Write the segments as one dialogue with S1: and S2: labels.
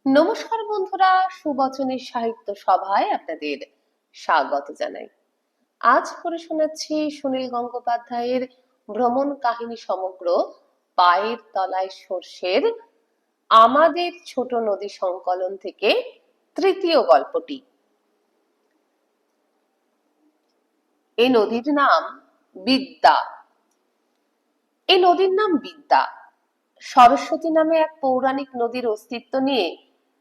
S1: নমস্কার বন্ধুরা, সুবচনের সাহিত্য সভায় আপনাদের স্বাগত জানাই। আজ পড়ে শোনাচ্ছি সুনীল গঙ্গোপাধ্যায়ের ভ্রমণ কাহিনী সমগ্র পায়ের তলায় সর্ষের আমাদের ছোট নদী সংকলন থেকে তৃতীয় গল্পটি। এই নদীর নাম বিদ্যা। এই নদীর নাম বিদ্যা। সরস্বতী নামে এক পৌরাণিক নদীর অস্তিত্ব নিয়ে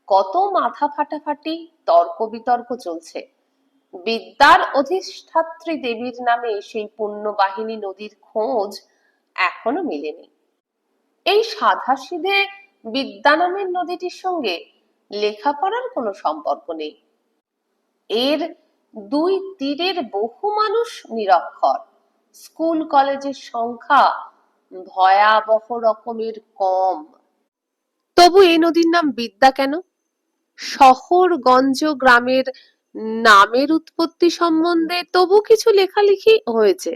S1: কত মাথা ফাটাফাটি, তর্ক বিতর্ক চলছে। বিদ্যার অধিষ্ঠাত্রী দেবীর নামে সেই পুণ্যবাহিনী নদীর খোঁজ এখনো মেলেনি। এই সাধাসিধে বিদ্যা নামের নদীটির সঙ্গে লেখাপড়ার কোনো সম্পর্ক নেই। এর দুই তীরের বহু মানুষ নিরক্ষর। স্কুল কলেজের সংখ্যা ভয়াবহ রকমের কম। তবু এই নদীর নাম বিদ্যা কেন? শহরগঞ্জ গ্রামের নামের উৎপত্তি সম্বন্ধে তবু কিছু লেখালেখি হয়েছে।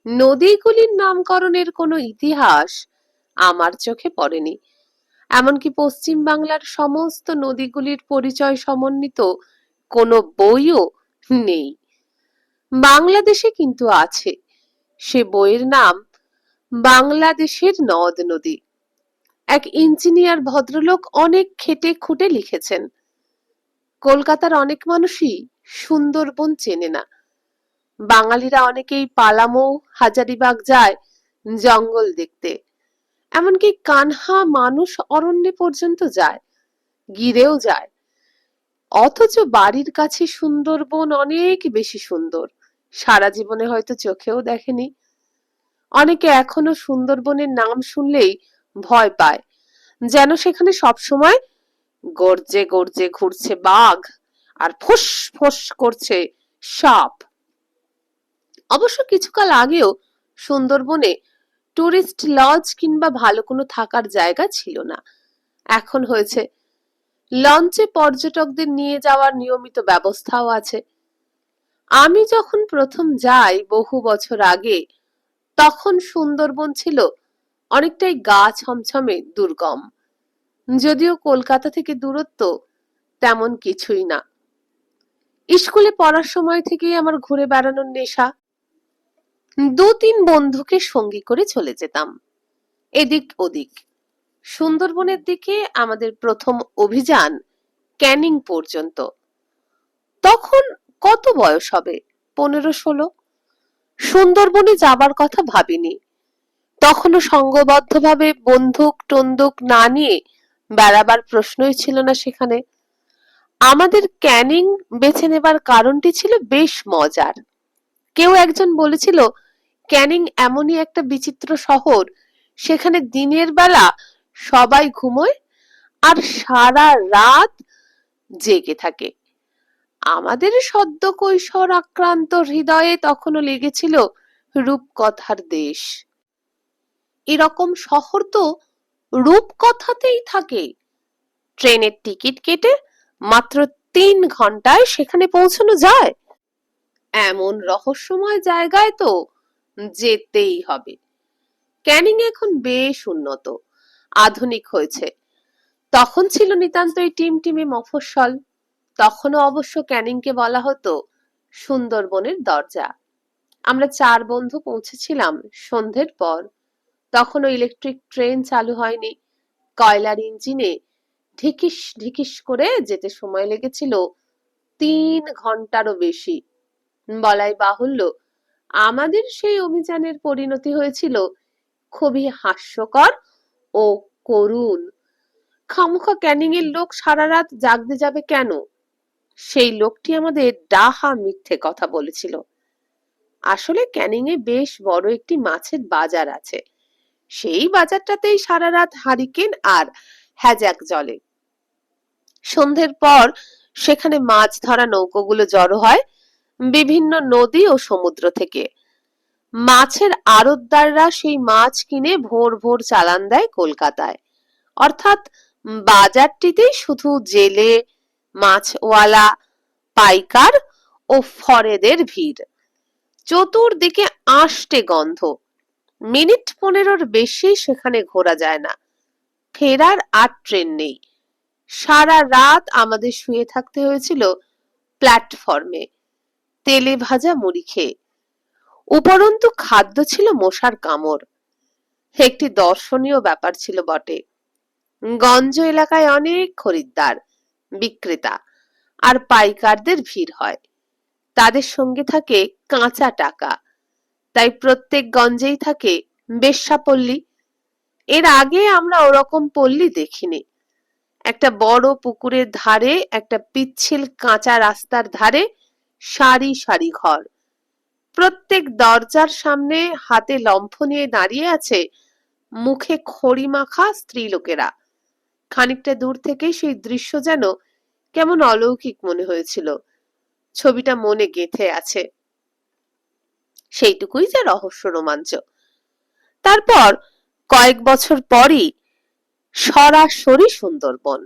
S1: নদীগুলির নামকরণের কোনো ইতিহাস আমার চোখে পড়েনি। এমনকি পশ্চিম বাংলার সমস্ত নদীগুলির পরিচয় সমন্বিত কোনো বইও নেই। বাংলাদেশে কিন্তু আছে। সে বইয়ের নাম বাংলাদেশের নদ নদী। এক ইঞ্জিনিয়ার ভদ্রলোক অনেক খেটে খুঁটে লিখেছেন। কলকাতার অনেক মানুষই সুন্দরবন চেনে না। বাঙালিরা অনেকেই পালামৌ, হাজারিবাগ যায় জঙ্গল দেখতে। এমনকি কানহা মানুষ অরণ্যে পর্যন্ত যায়, গিরেও যায়। অথচ বাড়ির কাছে সুন্দরবন অনেক বেশি সুন্দর, সারা জীবনে হয়তো চোখেও দেখেনি। অনেকে এখনো সুন্দরবনের নাম শুনলেই ভয় পায়, যেন সেখানে সবসময় গর্জে গর্জে ঘুরছে বাঘ আর ফোঁস ফোঁস করছে সাপ। অবশ্য কিছুকাল আগেও সুন্দরবনে টুরিস্ট লজ কিংবা ভালো কোনো থাকার জায়গা ছিল না। এখন হয়েছে। লঞ্চে পর্যটকদের নিয়ে যাওয়ার নিয়মিত ব্যবস্থাও আছে। আমি যখন প্রথম যাই বহু বছর আগে, তখন সুন্দরবন ছিল অনেকটাই গা ছমছমে দুর্গম। যদিও কলকাতা থেকে দূরত্ব তেমন কিছুই না। স্কুলে পড়ার সময় থেকেই আমার ঘুরে বেড়ানোর নেশা। দু তিন বন্ধুকে সঙ্গী করে চলে যেতাম এদিক ওদিক। সুন্দরবনের দিকে আমাদের প্রথম অভিযান ক্যানিং পর্যন্ত। তখন কত বয়স হবে? 15-16। সুন্দরবনে যাবার কথা ভাবিনি। তখনও সংঘবদ্ধভাবে বন্দুক টন্দুক না নিয়ে বেড়াবার প্রশ্নই ছিল না সেখানে। আমাদের ক্যানিং বেছে নেবার কারণটি ছিল বেশ মজার। কেউ একজন বলেছিল, ক্যানিং এমনই একটা বিচিত্র শহর, সেখানে দিনের বেলা সবাই ঘুমোয় আর সারা রাত জেগে থাকে। আমাদের সদ্য কৈশোর আক্রান্ত হৃদয়ে তখনও লেগেছিল রূপকথার দেশ। এরকম শহর তো রূপকথাতেই থাকে। ট্রেনের টিকিট কেটে মাত্র 3 ঘন্টায় সেখানে পৌঁছানো যায়। এমন রহস্যময় জায়গায় তো যেতেই হবে। ক্যানিং এখন বেশ উন্নত, আধুনিক হয়েছে। তখন ছিল নিতান্তই টিমটিমে মফস্বল। তখনও অবশ্য ক্যানিংকে বলা হতো সুন্দরবনের দরজা। আমরা 4 বন্ধু পৌঁছেছিলাম সন্ধ্যের পর। তখনও ইলেকট্রিক ট্রেন চালু হয়নি। কয়লার ইঞ্জিনে ঢিকিস ঢিকিস করে যেতে সময় লেগেছিল 3 ঘন্টারও বেশি। বলাই বাহুল্য, আমাদের সেই অভিযানের পরিণতি হয়েছিল খুবই হাস্যকর ও করুণ। খামোখা ক্যানিং এর লোক সারা রাত জাগতে যাবে কেন? সেই লোকটি আমাদের ডাহা মিথ্যে কথা বলেছিল। আসলে ক্যানিং এ বেশ বড় একটি মাছের বাজার আছে। সেই বাজারটাতেই সারা রাত হারিকেন আর হ্যাজাক জ্বলে। সন্ধ্যের পর সেখানে মাছ ধরা নৌকোগুলো জড়ো হয় বিভিন্ন নদী ও সমুদ্র থেকে। মাছের আড়তদাররা সেই মাছ কিনে ভোর ভোর চালান দেয় কলকাতায়। অর্থাৎ বাজারটিতেই শুধু জেলে, মাছওয়ালা, পাইকার ও ফরেদের ভিড়। চতুর্দিকে আষ্টে গন্ধ। মিনিট 15-র বেশি সেখানে ঘোরা যায় না। ফেরার আর ট্রেন নেই। সারা রাত আমাদের শুয়ে থাকতে হয়েছিল প্ল্যাটফর্মে, তেলে ভাজা মুড়ি খেয়ে। উপরন্তু খাদ্য ছিল মশার কামড়। একটি দর্শনীয় ব্যাপার ছিল বটে। গঞ্জ এলাকায় অনেক খরিদ্দার, বিক্রেতা আর পাইকারদের ভিড় হয়। তাদের সঙ্গে থাকে কাঁচা টাকা, তাই প্রত্যেক গঞ্জেই থাকে বেশ্যাপল্লী। এর আগে আমরা ওরকম পল্লী দেখিনি। একটা বড় পুকুরের ধারে, একটা পিচ্ছিল কাঁচা রাস্তার ধারে সারি সারি ঘর। প্রত্যেক দরজার সামনে হাতে লম্ফ নিয়ে দাঁড়িয়ে আছে মুখে খড়ি মাখা স্ত্রীলোকেরা। খানিকটা দূর থেকে সেই দৃশ্য যেন কেমন অলৌকিক মনে হয়েছিল। ছবিটা মনে গেঁথে আছে। সেইটুকুই যে রহস্য রোমাঞ্চ। তারপর কয়েক বছর পরই সরাসরি সুন্দরবন।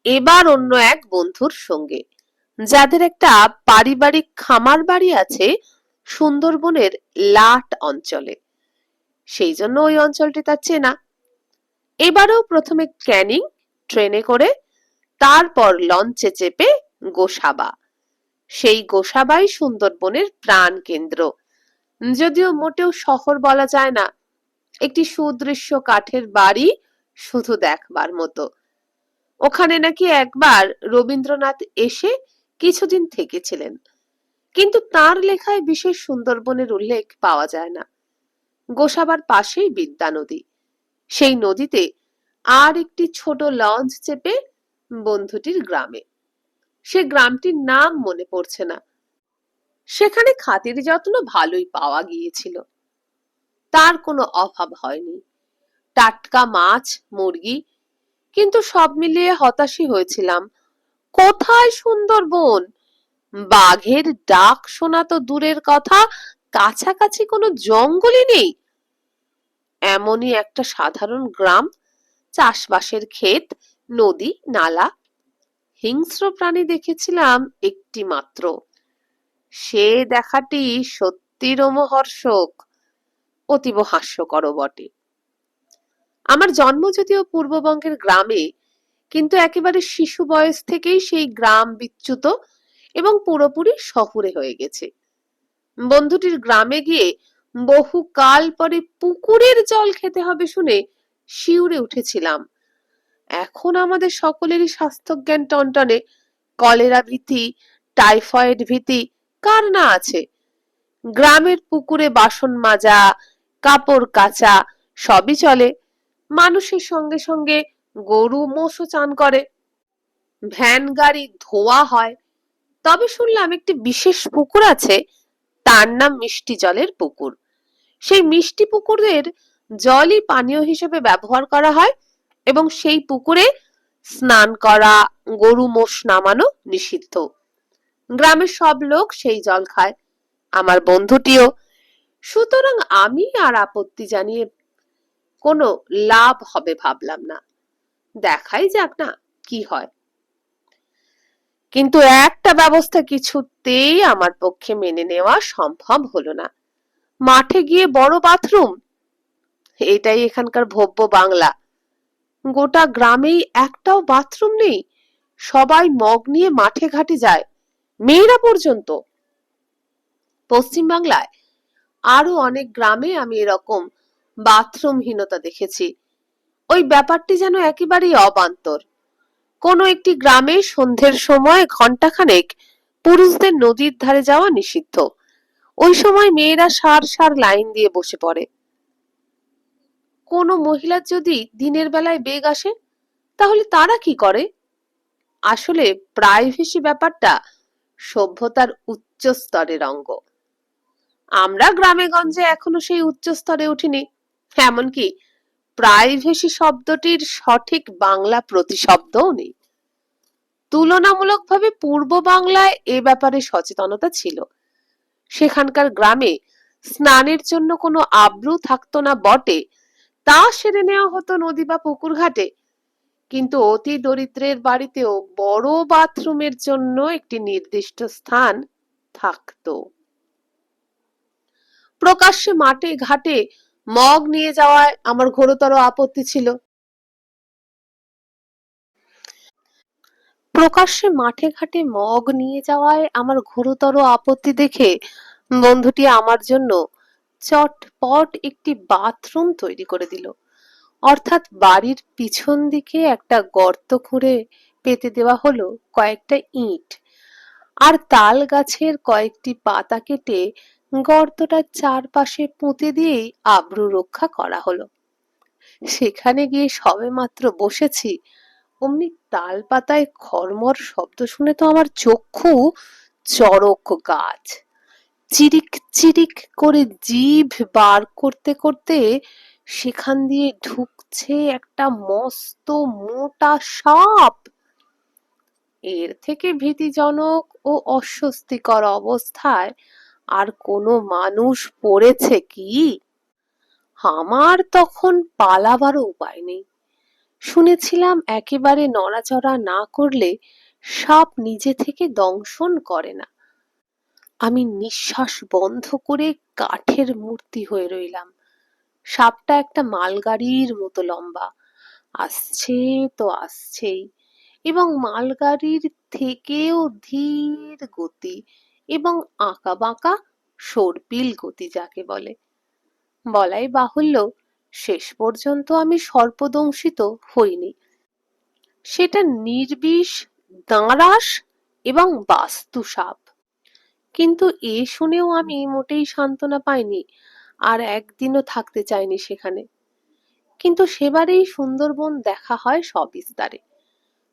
S1: এবার অন্য এক বন্ধুর সঙ্গে, যাদের একটা পারিবারিক খামার বাড়ি আছে সুন্দরবনের লাট অঞ্চলে। সেই জন্য ওই অঞ্চলটি তার চেনা। এবারেও প্রথমে ক্যানিং ট্রেনে করে, তারপর লঞ্চে চেপে গোসাবা। সেই গোসাবাই সুন্দরবনের প্রাণ কেন্দ্র, যদিও মোটেও শহর বলা যায় না। একটি সুদৃশ্য কাঠের বাড়ি, শুধু দেখবার মতো। ওখানে নাকি একবার রবীন্দ্রনাথ এসে কিছুদিন থেকেছিলেন, কিন্তু তার লেখায় বিশেষ সুন্দরবনের উল্লেখ পাওয়া যায় না। গোসাবার পাশেই বিদ্যা নদী। সেই নদীতে আর একটি ছোট লঞ্চ চেপে বন্ধুটির গ্রামে। সে গ্রামটির নাম মনে পড়ছে না। সেখানে খাতির যত্ন ভালোই পাওয়া গিয়েছিল, তার কোনো অভাব হয়নি। টাটকা মাছ, মুরগি। কিন্তু সব মিলিয়ে হতাশই হয়েছিলাম। কোথায় সুন্দরবন? বাঘের ডাক শোনা তো দূরের কথা, কাছাকাছি কোনো জঙ্গলই নেই। এমনই একটা সাধারণ গ্রাম, চাষবাসের ক্ষেত, নদী, নালা। হিংস্র প্রাণী দেখেছিলাম একটি মাত্র। সে দেখাটি সত্যি রোমহর্ষক, অতীব হাস্যকর বটে। আমার জন্ম যদিও পূর্ববঙ্গের গ্রামে, কিন্তু একেবারে শিশু বয়স থেকেই সেই গ্রাম বিচ্যুত এবং পুরোপুরি শহুরে হয়ে গেছে। বন্ধুটির গ্রামে গিয়ে বহু কাল পরে পুকুরের জল খেতে হবে শুনে শিউরে উঠেছিলাম। এখন আমাদের সকলেরই স্বাস্থ্যজ্ঞান টনটনে। কলেরা ভীতি, টাইফয়েড ভীতি কার না আছে। গ্রামের পুকুরে বাসন মাজা, কাপড় কাচা সবই চলে। মানুষের সঙ্গে সঙ্গে গরু মোষও চান করে। ভ্যান গাড়ি ধোয়া হয়। তবে শুনলাম একটি বিশেষ পুকুর আছে, তার নাম মিষ্টি জলের পুকুর। সেই মিষ্টি পুকুরের জলই পানীয় হিসেবে ব্যবহার করা হয় এবং সেই পুকুরে স্নান করা, গরু মোষ নামানো নিষিদ্ধ। গ্রামের সব লোক সেই জল খায়, আমার বন্ধুটিও। সুতরাং আমি আর আপত্তি জানিয়ে কোনো লাভ হবে ভাবলাম না। দেখাই যাক না কি হয়। কিন্তু একটা ব্যবস্থা কিছুতেই আমার পক্ষে মেনে নেওয়া সম্ভব হলো না। মাঠে গিয়ে বড় বাথরুম, এটাই এখানকার ভব্য বাংলা। গোটা গ্রামেই একটাও বাথরুম নেই। সবাই মগ নিয়ে মাঠে ঘাটে যায়, মেয়েরা পর্যন্ত। পশ্চিম বাংলায় আরো অনেক গ্রামে আমি এরকম বাথরুমহীনতা দেখেছি। ওই ব্যাপারটি যেন একেবারেই অবান্তর। কোনো একটি গ্রামে সন্ধ্যের সময় ঘন্টাখানেক পুরুষদের নদীর ধারে যাওয়া নিষিদ্ধ। ওই সময় মেয়েরা সার সার লাইন দিয়ে বসে পড়ে। কোনো মহিলার যদি দিনের বেলায় বেগ আসে, তাহলে তারা কি করে? আসলে প্রাইভেসি ব্যাপারটা সভ্যতার উচ্চ স্তরের অঙ্গ। আমরা গ্রামে গঞ্জে এখনো সেই উচ্চ স্তরে উঠিনি। এমনকি প্রাইভেসি শব্দটির সঠিক বাংলা প্রতিশব্দও নেই। তুলনামূলকভাবে পূর্ব বাংলায় এ ব্যাপারে সচেতনতা ছিল। সেখানকার গ্রামে স্নানের জন্য কোনো আব্রু থাকতো না বটে, তা সেরে নেওয়া হতো নদী বা পুকুর ঘাটে। কিন্তু অতি দরিদ্রের বাড়িতেও বড় বাথরুমের জন্য একটি নির্দিষ্ট স্থান থাকতো। প্রকাশ্যে মাঠে ঘাটে মগ নিয়ে যাওয়ায় আমার ঘোরতর আপত্তি ছিল। প্রকাশ্যে মাঠে ঘাটে মগ নিয়ে যাওয়ায় আমার ঘোরতর আপত্তি দেখে বন্ধুটি আমার জন্য চটপট একটি বাথরুম তৈরি করে দিল। অর্থাৎ বাড়ির পিছন দিকে একটা গর্ত খুঁড়ে পেতে দেওয়া হলো কয়েকটা ইট, আর তাল গাছের কয়েকটি পাতা কেটে গর্তটার চারপাশে পুঁতে দিয়েই আব্রু রক্ষা করা হলো। সেখানে গিয়ে সবেমাত্র বসেছি, অমনি তাল পাতায় খরমর শব্দ শুনে তো আমার চক্ষু চড়ক গাছ। চিরিক চিরিক করে জিভ বার করতে করতে সেখান দিয়ে ঢুকছে একটা মস্ত মোটা সাপ। এর থেকে ভীতিজনক ও অস্বস্তিকর অবস্থায় আর কোনো মানুষ পড়েছে কি? আমার তখন পালাবারও উপায় নেই। শুনেছিলাম একেবারে নড়াচড়া না করলে সাপ নিজে থেকে দংশন করে না। আমি নিঃশ্বাস বন্ধ করে কাঠের মূর্তি হয়ে রইলাম। সাপটা একটা মালগাড়ির মতো লম্বা, আসছে তো আসছেই, এবং মালগাড়ির থেকেও ধীর গতি এবং আঁকা বাঁকা সর্পিল গতি যাকে বলে। বলাই বাহুল্য, শেষ পর্যন্ত আমি সর্পদংশিত হইনি। সেটা নির্বিষ দাঁড়াস এবং বাস্তু সাপ। কিন্তু এ শুনেও আমি মোটেই সান্ত্বনা পাইনি, আর একদিনও থাকতে চাইনি সেখানে। কিন্তু সেবারেই সুন্দরবন দেখা হয় সবিস্তারে।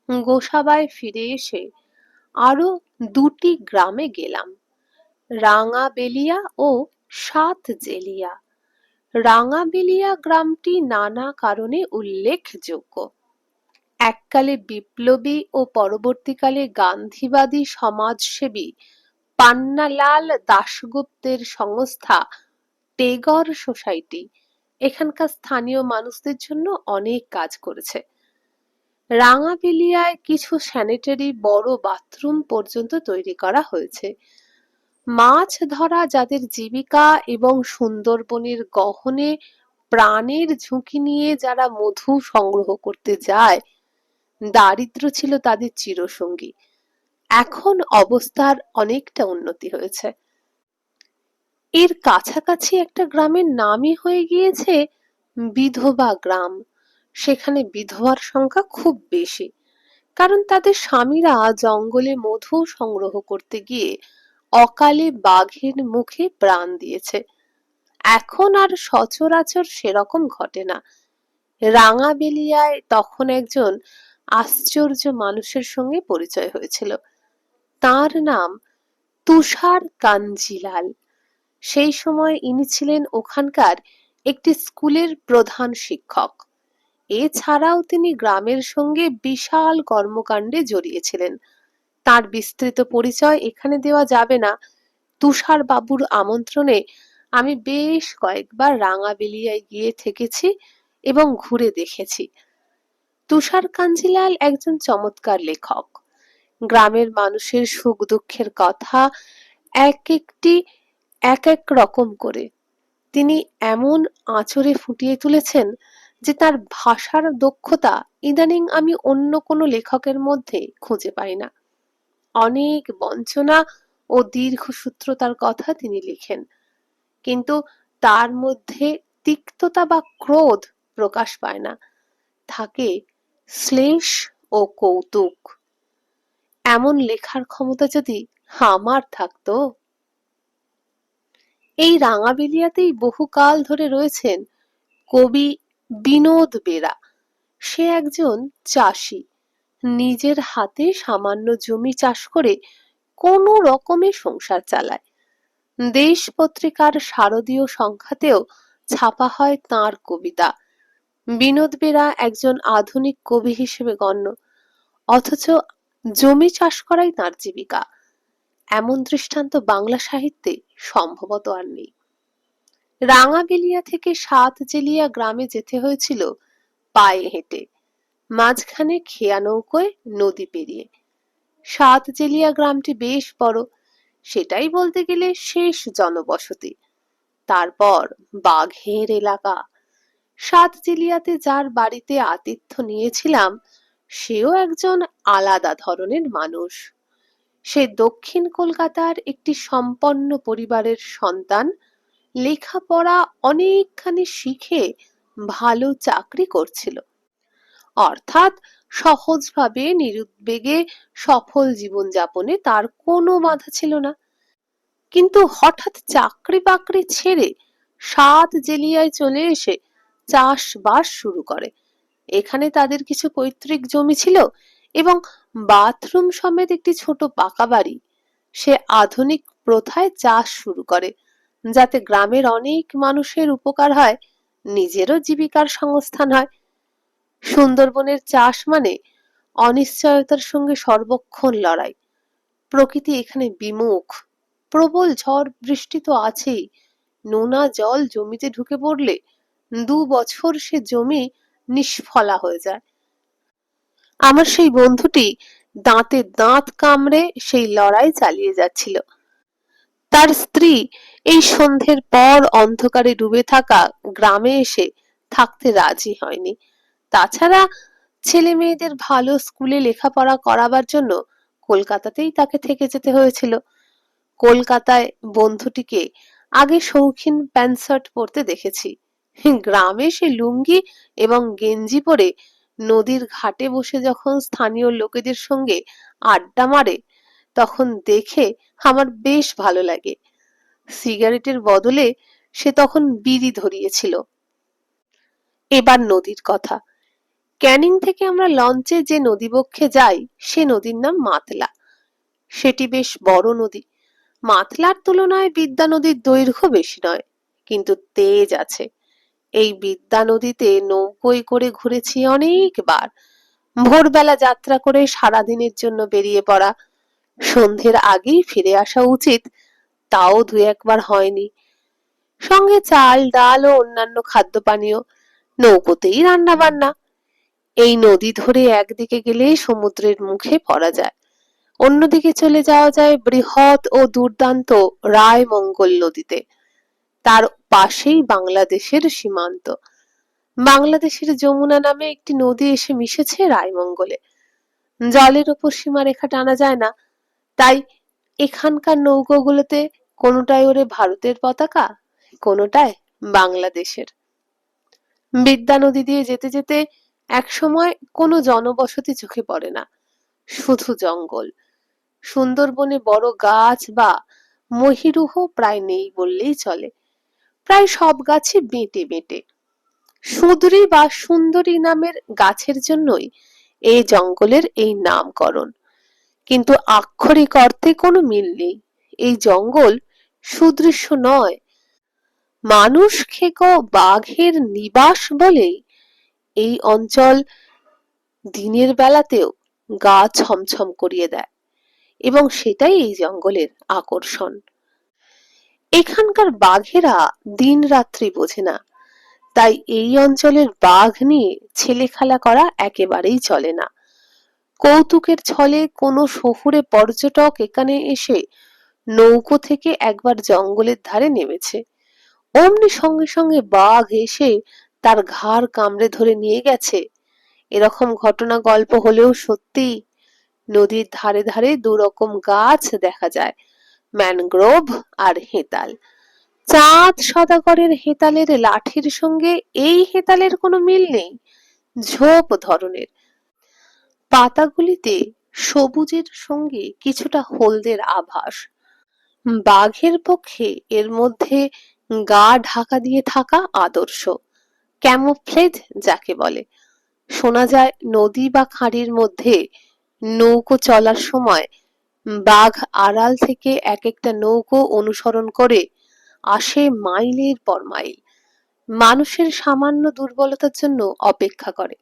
S1: গোসাবায় ফিরে এসে আরো দুটি গ্রামে গেলাম, রাঙাবেলিয়া ও সাতজেলিয়া। রাঙাবেলিয়া গ্রামটি নানা কারণে উল্লেখযোগ্য। এককালে বিপ্লবী ও পরবর্তীকালে গান্ধীবাদী সমাজসেবী পান্নালাল দাশগুপ্তের সংস্থা টেগর সোসাইটি এখানকার স্থানীয় মানুষদের জন্য অনেক কাজ করেছে। রাঙাবেলিয়ায় কিছু স্যানিটারি বড় বাথরুম পর্যন্ত তৈরি করা হয়েছে। মাছ ধরা যাদের জীবিকা এবং সুন্দরবনের গহনে প্রাণের ঝুঁকি নিয়ে যারা মধু সংগ্রহ করতে যায়, দারিদ্র ছিল তাদের চিরসঙ্গী। এখন অবস্থার অনেকটা উন্নতি হয়েছে। এর কাছাকাছি একটা গ্রামের নামই হয়ে গিয়েছে বিধবা গ্রাম। সেখানে বিধবার সংখ্যা খুব বেশি, কারণ তাদের স্বামীরা জঙ্গলে মধু সংগ্রহ করতে গিয়ে অকালে বাঘের মুখে প্রাণ দিয়েছে। এখন আর সচরাচর সেরকম ঘটে না। রাঙাবেলিয়ায় তখন একজন আশ্চর্য মানুষের সঙ্গে পরিচয় হয়েছিল। তার নাম তুষার কাঞ্জিলাল। সেই সময় ইনি ছিলেন ওখানকার একটি স্কুলের প্রধান শিক্ষক। এছাড়াও তিনি গ্রামের সঙ্গে বিশাল কর্মকাণ্ডে জড়িয়েছিলেন। তার বিস্তৃত পরিচয় এখানে দেওয়া যাবে না। তুষার বাবুর আমন্ত্রণে আমি বেশ কয়েকবার রাঙাবেলিয়ায় গিয়ে থেকেছি এবং ঘুরে দেখেছি। তুষার কাঞ্জিলাল একজন চমৎকার লেখক। গ্রামের মানুষের সুখ দুঃখের কথা এক এক রকম করে তিনি এমন আঁচড়ে ফুটিয়ে তুলেছেন যে তার ভাষার দক্ষতা ইদানিং আমি অন্য কোনো লেখকের মধ্যে খুঁজে পাই না। অনেক বঞ্চনা ও দীর্ঘসূত্রতার কথা তিনি লিখেন, কিন্তু তার মধ্যে তিক্ততা বা ক্রোধ প্রকাশ পায় না, থাকে শ্লেষ ও কৌতুক। এমন লেখার ক্ষমতা যদি আমার থাকতো। এই রাঙাবেলিয়াতেই বহুকাল ধরে রয়েছেন কবি বিনোদ বেরা। সে একজন চাষি, নিজের হাতে সামান্য জমি চাষ করে কোনো রকমে সংসার চালায়। দেশ পত্রিকার শারদীয় সংখ্যাতেও ছাপা হয় তাঁর কবিতা। বিনোদ বেরা একজন আধুনিক কবি হিসেবে গণ্য, অথচ জমি চাষ করাই তাঁর জীবিকা। এমন দৃষ্টান্ত বাংলা সাহিত্যে সম্ভবত আর নেই। রাঙাবেলিয়া থেকে সাতজেলিয়া গ্রামে যেতে হয়েছিল পায়ে হেঁটে, মাঝখানে খেয়া নৌকোয় নদী পেরিয়ে। সাতজেলিয়া গ্রামটি বেশ বড়, সেটাই বলতে গেলে শেষ জনবসতি। তারপর বাঘের এলাকা। সাতজেলিয়াতে যার বাড়িতে আতিথ্য নিয়েছিলাম সেও একজন আলাদা ধরনের মানুষ। সে দক্ষিণ কলকাতার একটি সম্পন্ন পরিবারের সন্তান, লেখাপড়া অনেকখানি শিখে ভালো চাকরি করছিল, অর্থাৎ সহজভাবে নিরুদ্বেগে সফল জীবনযাপনে তার কোনো বাধা ছিল না। কিন্তু হঠাৎ চাকরি বাকরি ছেড়ে সাত জেলিয়ায় চলে এসে চাষবাস শুরু করে। এখানে তাদের কিছু পৈতৃক জমি ছিল এবং বাথরুম সমেত একটি ছোট পাকা বাড়ি। সে আধুনিক প্রথায় চাষ শুরু করে, যাতে গ্রামের অনেক মানুষের উপকার হয়, নিজেরও জীবিকার সংস্থান হয়। সুন্দরবনের চাষ মানে অনিশ্চয়তার সঙ্গে সর্বক্ষণ লড়াই। প্রকৃতি এখানে বিমুখ, প্রবল ঝড় বৃষ্টি তো আছেই, নোনা জল জমিতে ঢুকে পড়লে 2 বছর সে জমি নিষ্ফলা হয়ে যায়। আমার সেই বন্ধুটি দাঁতে দাঁত কামড়ে সেই লড়াই চালিয়ে যাচ্ছিল। তার স্ত্রী এই সন্ধ্যের পর অন্ধকারে ডুবে থাকা গ্রামে এসে থাকতে রাজি হয়নি। তাছাড়া ছেলে মেয়েদের ভালো স্কুলে লেখাপড়া করাবার জন্য কলকাতাতেই তাকে থেকে যেতে হয়েছিল। কলকাতায় বন্ধুটিকে আগে শৌখিন প্যান্ট শার্ট পরতে দেখেছি, গ্রামে সে লুঙ্গি এবং গেঞ্জি পরে নদীর ঘাটে বসে যখন স্থানীয় লোকেদের সঙ্গে আড্ডা মারে, তখন দেখে আমার বেশ ভালো লাগে। সিগারেটের বদলে সে তখন বিড়ি ধরিয়েছিল। এবার নদীর কথা। ক্যানিং থেকে আমরা লঞ্চে যে নদীবক্ষে যাই, সে নদীর নাম মাতলা। সেটি বেশ বড় নদী। মাতলার তুলনায় বিদ্যা নদীর দৈর্ঘ্য বেশি নয়, কিন্তু তেজ আছে। এই বিদ্যা নদীতে নৌকোয় করে ঘুরেছি অনেকবার। ভোরবেলা যাত্রা করে সারাদিনের জন্য বেরিয়ে পড়া, সন্ধ্যের আগেই ফিরে আসা উচিত, তাও 2-1 বার হয়নি। সঙ্গে চাল ডাল ও অন্যান্য খাদ্য পানীয়, নৌকোতেই রান্না বান্না। এই নদী ধরে একদিকে গেলে সমুদ্রের মুখে পড়া যায়, অন্যদিকে চলে যাওয়া যায় বৃহৎ ও দুর্দান্ত রায়মঙ্গল নদীতে। তার পাশেই বাংলাদেশের সীমান্ত। বাংলাদেশের যমুনা নামে একটি নদী এসে মিশেছে রায়মঙ্গলে। জলের ওপর সীমারেখা টানা যায় না, তাই এখানকার নৌকোগুলোতে কোনোটায় ওরে ভারতের পতাকা, কোনোটায় বাংলাদেশের। বিদ্যা নদী দিয়ে যেতে যেতে একসময় কোনো জনবসতি চোখে পড়ে না, শুধু জঙ্গল। সুন্দরবনে বড় গাছ বা মহিরুহ প্রায় নেই বললেই চলে। প্রায় সব গাছে বেঁটে বেঁটে। সুন্দরী বা সুন্দরী নামের গাছের জন্যই এই জঙ্গলের এই নামকরণ, কিন্তু আক্ষরিক অর্থে কোনো মিল নেই। এই জঙ্গল সুদৃশ্য নয়, মানুষ খেকো বাঘের নিবাস বলেই এই অঞ্চল দিনের বেলাতেও গা ছমছম করিয়ে দেয়, এবং সেটাই এই জঙ্গলের আকর্ষণ। এখানকার বাঘেরা দিন রাত্রি বোঝে না, তাই এই অঞ্চলের বাঘ নিয়ে ছেলেখেলা করা একেবারেই চলে না। কৌতুকের ছলে কোনো শহুরে পর্যটক এখানে এসে নৌকো থেকে একবার জঙ্গলের ধারে নেমেছে, অমনি সঙ্গে সঙ্গে বাঘ এসে তার ঘাড় কামড়ে ধরে নিয়ে গেছে, এরকম ঘটনা গল্প হলেও সত্যি। নদীর ধারে ধারে 2 রকম গাছ দেখা যায়, ম্যানগ্রোভ আর হেতাল। চাঁদ সদাগরের হেতালের লাঠির সঙ্গে এই হেতালের কোনো মিল নেই, ঝোপ ধরনের। পাতাগুলিতে সবুজের সঙ্গে কিছুটা হলদের আভাস। বাঘের পক্ষে এর মধ্যে গা ঢাকা দিয়ে থাকা আদর্শ, ক্যামোফ্লেজ যাকে বলে। শোনা যায় নদী বা খাঁড়ির মধ্যে নৌকো চলার সময় বাঘ আড়াল থেকে এক একটা নৌকো অনুসরণ করে আসে মাইলের পর মাইল, মানুষের সামান্য দুর্বলতার জন্য অপেক্ষা করে।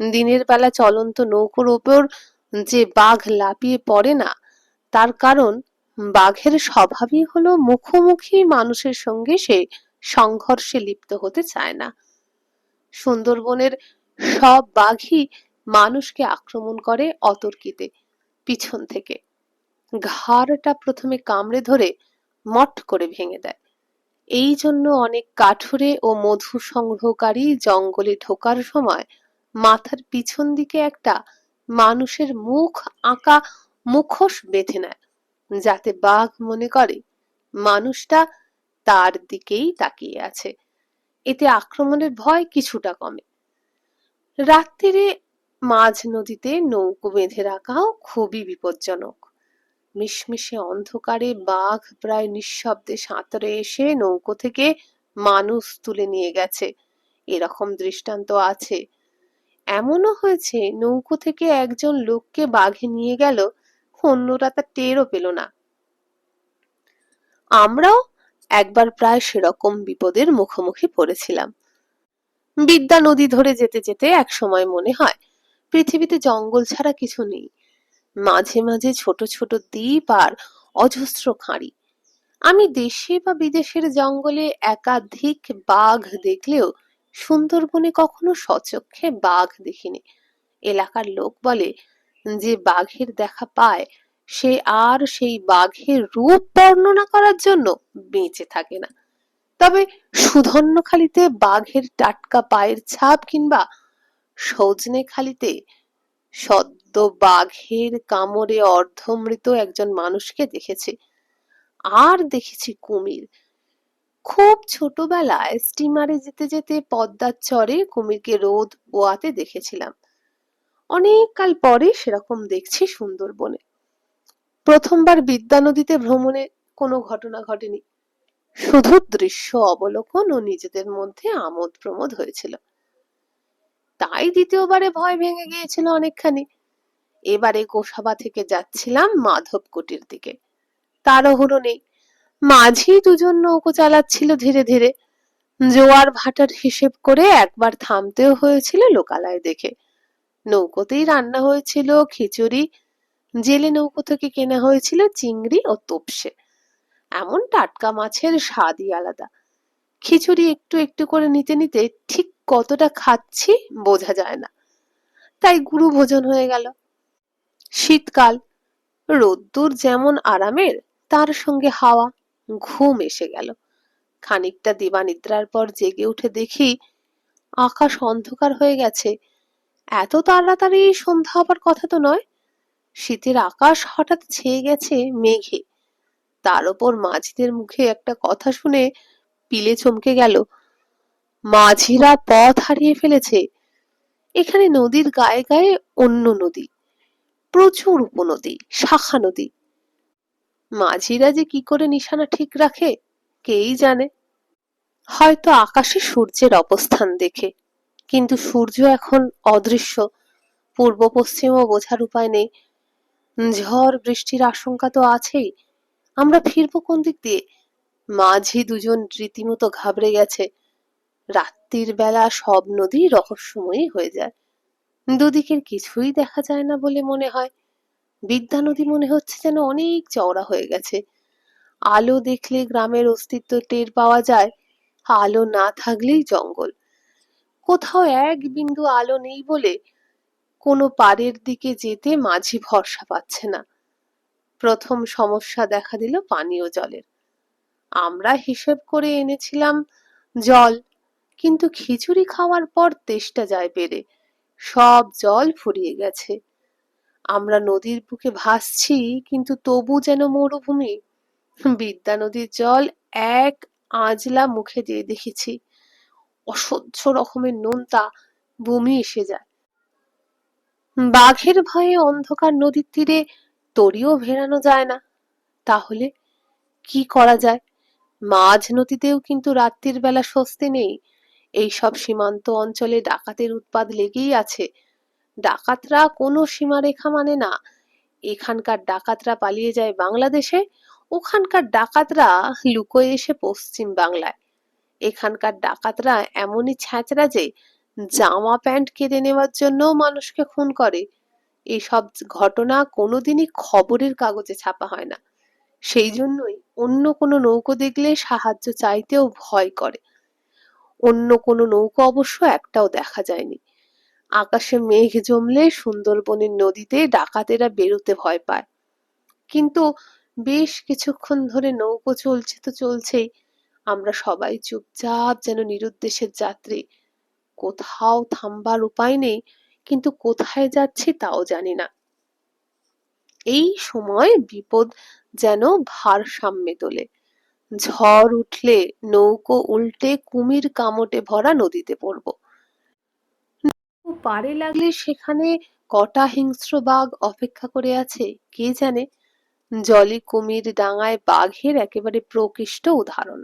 S1: দিনের বেলা চলন্ত নৌকোর ওপর যে বাঘ লাফিয়ে পড়ে না, তার কারণ বাঘের স্বভাবই হলো মুখোমুখি মানুষের সঙ্গে সে সংঘর্ষে লিপ্ত হতে চায় না। সুন্দরবনের সব বাঘই মানুষকে আক্রমণ করে অতর্কিতে, পিছন থেকে। ঘাড়টা প্রথমে কামড়ে ধরে মট করে ভেঙে দেয়। এই জন্য অনেক কাঠুরে ও মধু সংগ্রহকারী জঙ্গলে ঢোকার সময় মাথার পিছন দিকে একটা মানুষের মুখ আঁকা মুখোশ বেঁধে নেয়, যাতে বাঘ মনে করে মানুষটা তার দিকেই তাকিয়ে আছে। এতে আক্রমণের ভয় কিছুটা কমে। রাত্রিরে মাঝ নদীতে নৌকো বেঁধে রাখাও খুবই বিপজ্জনক। মিশমিশে অন্ধকারে বাঘ প্রায় নিঃশব্দে সাঁতরে এসে নৌকো থেকে মানুষ তুলে নিয়ে গেছে, এরকম দৃষ্টান্ত আছে। এমনও হয়েছে নৌকো থেকে একজন লোককে বাঘে নিয়ে গেল, অন্যরা তা টেরও পেল না। আমরাও একবার প্রায় সেরকম বিপদের মুখোমুখি পড়েছিলাম। বিদ্যা নদী ধরে যেতে যেতে এক সময় মনে হয় পৃথিবীতে জঙ্গল ছাড়া কিছু নেই। মাঝে মাঝে ছোট ছোট দ্বীপ আর অজস্র খাঁড়ি। আমি দেশে বা বিদেশের জঙ্গলে একাধিক বাঘ দেখলেও সুন্দরবনে কখনো সচক্ষে বাঘ দেখিনি। এলাকার লোক বলে যে বাঘের দেখা পায় সে আর সেই বাঘের রূপ বর্ণনা করার জন্য বেঁচে থাকে না। তবে সুধন্যখালিতে বাঘের টাটকা পায়ের ছাপ কিংবা সজনেখালিতে সদ্য বাঘের কামড়ে অর্ধমৃত একজন মানুষকে দেখেছি। আর দেখেছি কুমির। খুব ছোটবেলায় স্টিমারে যেতে যেতে পদ্মার চরে কুমিরকে রোদ পোয়াতে দেখেছিলাম। অনেক কাল পরে সেরকম দেখছি সুন্দরবনে। প্রথমবার বিদ্যা নদীতে ভ্রমণে কোনো ঘটনা ঘটেনি, শুধু দৃশ্য অবলোকন ও নিজেদের মধ্যে আমোদ প্রমোদ হয়েছিল। তাই দ্বিতীয়বারে ভয় ভেঙে গিয়েছিল অনেকখানি। এবারে গোসাবা থেকে যাচ্ছিলাম মাধবকুটির দিকে। তাড়াহুড়ো নেই, মাঝি দুজন নৌকো চালাচ্ছিল ধীরে ধীরে। জোয়ার ভাটার হিসেব করে একবার থামতেও হয়েছিল লোকালয় দেখে। নৌকোতেই রান্না হয়েছিল খিচুড়ি, জেলে নৌকো থেকে কেনা হয়েছিল চিংড়ি ও তোপসে। এমন টাটকা মাছের স্বাদই আলাদা। খিচুড়ি একটু একটু করে নিতে নিতে ঠিক কতটা খাচ্ছি বোঝা যায় না, তাই গুরু ভোজন হয়ে গেল। শীতকাল, রোদ্দুর যেমন আরামের তার সঙ্গে হাওয়া। ঘুম এসে গেল। খানিকটা দিবানিদ্রার পর জেগে উঠে দেখি আকাশ অন্ধকার হয়ে গেছে। এত তাড়াতাড়ি সন্ধ্যা হবার কথা তো নয়। শীতের আকাশ হঠাৎ ছেয়ে গেছে মেঘে। তার উপর মাঝিদের মুখে একটা কথা শুনে পিলে চমকে গেল। মাঝিরা পথ হারিয়ে ফেলেছে। এখানে নদীর গায়ে গায়ে অন্য নদী, প্রচুর উপনদী, শাখা নদী। মাঝিরা যে কি করে নিশানা ঠিক রাখে কেই জানে। হয়তো আকাশে সূর্যের অবস্থান দেখে, কিন্তু সূর্য এখন অদৃশ্য। পূর্ব পশ্চিমও বোঝার উপায় নেই। ঝড় বৃষ্টির আশঙ্কা তো আছেই। আমরা ফিরবো কোন দিক দিয়ে? মাঝি দুজন রীতিমতো ঘাবড়ে গেছে। রাত্রির বেলা সব নদী রহস্যময়ী হয়ে যায়। দুদিকের কিছুই দেখা যায় না বলে মনে হয়। বিদ্যা নদী মনে হচ্ছে যেন অনেক চওড়া হয়ে গেছে। আলো দেখলে গ্রামের অস্তিত্ব টের পাওয়া যায়, আলো না থাকলেই জঙ্গল। কোথাও এক বিন্দু আলো নেই বলে কোনো পাড়ের দিকে যেতে মাঝি ভরসা পাচ্ছে না। প্রথম সমস্যা দেখা দিল পানীয় জলের। আমরা হিসেব করে এনেছিলাম জল, কিন্তু খিচুড়ি খাওয়ার পর তেষ্টা যায় বেড়ে। সব জল ফুরিয়ে গেছে। আমরা নদীর বুকে ভাসছি, কিন্তু তবু যেন মরুভূমি। বিদ্যা নদীর জল এক আঁজলা মুখে দিয়ে দেখেছি। অসহ্য রকমের নোনতা, বমি এসে যায়। বাঘের ভয়ে অন্ধকার নদীর তীরে তরিও ভেড়ানো যায় না। তাহলে কি করা যায়? মাঝ নদীতেও কিন্তু রাত্রির বেলা স্বস্তি নেই। এইসব সীমান্ত অঞ্চলে ডাকাতের উৎপাত লেগেই আছে। ডাকাতরা কোনো সীমারেখা মানে না। এখানকার ডাকাতরা পালিয়ে যায় বাংলাদেশে, ওখানকার ডাকাতরা লুকোয় এসে পশ্চিম বাংলায়। এখানকার ডাকাতরা এমনই ছ্যাঁচড়া যে জামা প্যান্ট কেড়ে নেওয়ার জন্য মানুষকে খুন করে। এসব ঘটনা কোনোদিনই খবরের কাগজে ছাপা হয় না। সেই জন্যই অন্য কোনো নৌকো দেখলে সাহায্য চাইতেও ভয় করে। অন্য কোনো নৌকো অবশ্য একটাও দেখা যায়নি। আকাশে মেঘ জমলে সুন্দরবনের নদীতে ডাকাতেরা বেরোতে ভয় পায়। কিন্তু বেশ কিছুক্ষণ ধরে নৌকো চলছে তো চলছেই। আমরা সবাই চুপচাপ, যেন নিরুদ্দেশের যাত্রী। কোথাও থামবার উপায় নেই, কিন্তু কোথায় যাচ্ছি তাও জানি না। এই সময় বিপদ যেন ভারসাম্যে তোলে। ঝড় উঠলে নৌকো উল্টে কুমির কামটে ভরা নদীতে পড়ব। পাড়ে লাগলে সেখানে কটা হিংস্র বাঘ অপেক্ষা করে আছে কে জানে। জলে কুমির, ডাঙায় বাঘের একেবারে প্রকৃষ্ট উদাহরণ।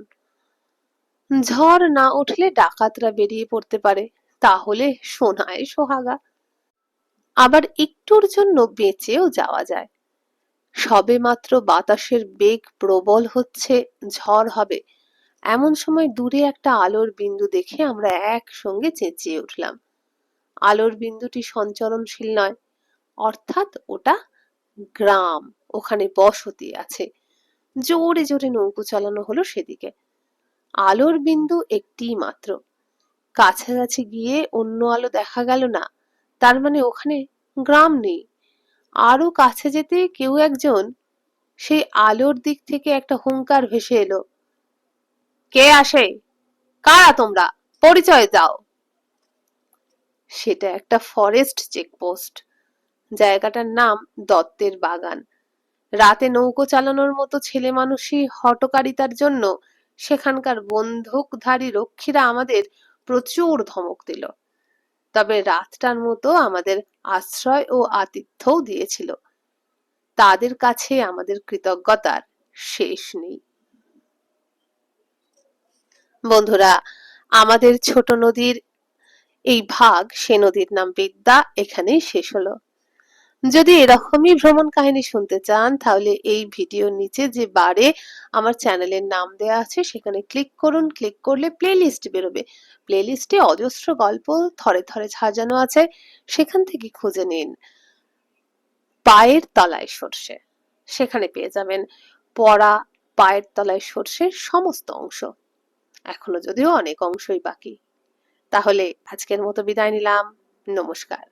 S1: ঝড় না উঠলে ডাকাতরা বেরিয়ে পড়তে পারে, তাহলে সোনায় সোহাগা। আবার একটুর জন্য বেঁচেও যাওয়া যায়। সবেমাত্র বাতাসের বেগ প্রবল হচ্ছে, ঝড় হবে, এমন সময় দূরে একটা আলোর বিন্দু দেখে আমরা একসঙ্গে চেঁচিয়ে উঠলাম। আলোর বিন্দুটি সঞ্চরণশীল নয়, অর্থাৎ ওটা গ্রাম, ওখানে বসতি আছে। জোরে জোরে নৌকো চালানো হলো সেদিকে। আলোর বিন্দু একটি মাত্র, কাছাকাছি গিয়ে অন্য আলো দেখা গেল না, তার মানে ওখানে গ্রাম নেই। আরো কাছে যেতে কেউ একজন সেই আলোর দিক থেকে একটা হুংকার ভেসে এলো, কে আসে, কারা তোমরা, পরিচয় দাও। সেটা একটা ফরেস্ট চেকপোস্ট। জায়গাটার নাম দত্তের বাগান। রাতে নৌকো চালানোর মতো ছেলে মানুষই হঠকারিতার জন্য সেখানকার বন্দুকধারী রক্ষীরা আমাদের প্রচুর ধমক দিল। তবে রাতটার মতো আমাদের আশ্রয় ও আতিথ্যও দিয়েছিল। তাদের কাছে আমাদের কৃতজ্ঞতার শেষ নেই। বন্ধুরা, আমাদের ছোট নদীর এই ভাগ, সে নদীর নাম বিদ্যা, এখানেই শেষ হলো। যদি এরকমই ভ্রমণ কাহিনী শুনতে চান, তাহলে এই ভিডিওর নিচে যে বারে আমার চ্যানেলের নাম দেওয়া আছে সেখানে ক্লিক করুন। ক্লিক করলে প্লেলিস্ট বেরোবে। প্লেলিস্টে অজস্র গল্প থরে থরে সাজানো আছে, সেখান থেকে খুঁজে নিন পায়ের তলায় সর্ষে। সেখানে পেয়ে যাবেন পড়া পায়ের তলায় সর্ষের সমস্ত অংশ। এখনো যদিও অনেক অংশই বাকি। তাহলে আজকের মতো বিদায় নিলাম। নমস্কার।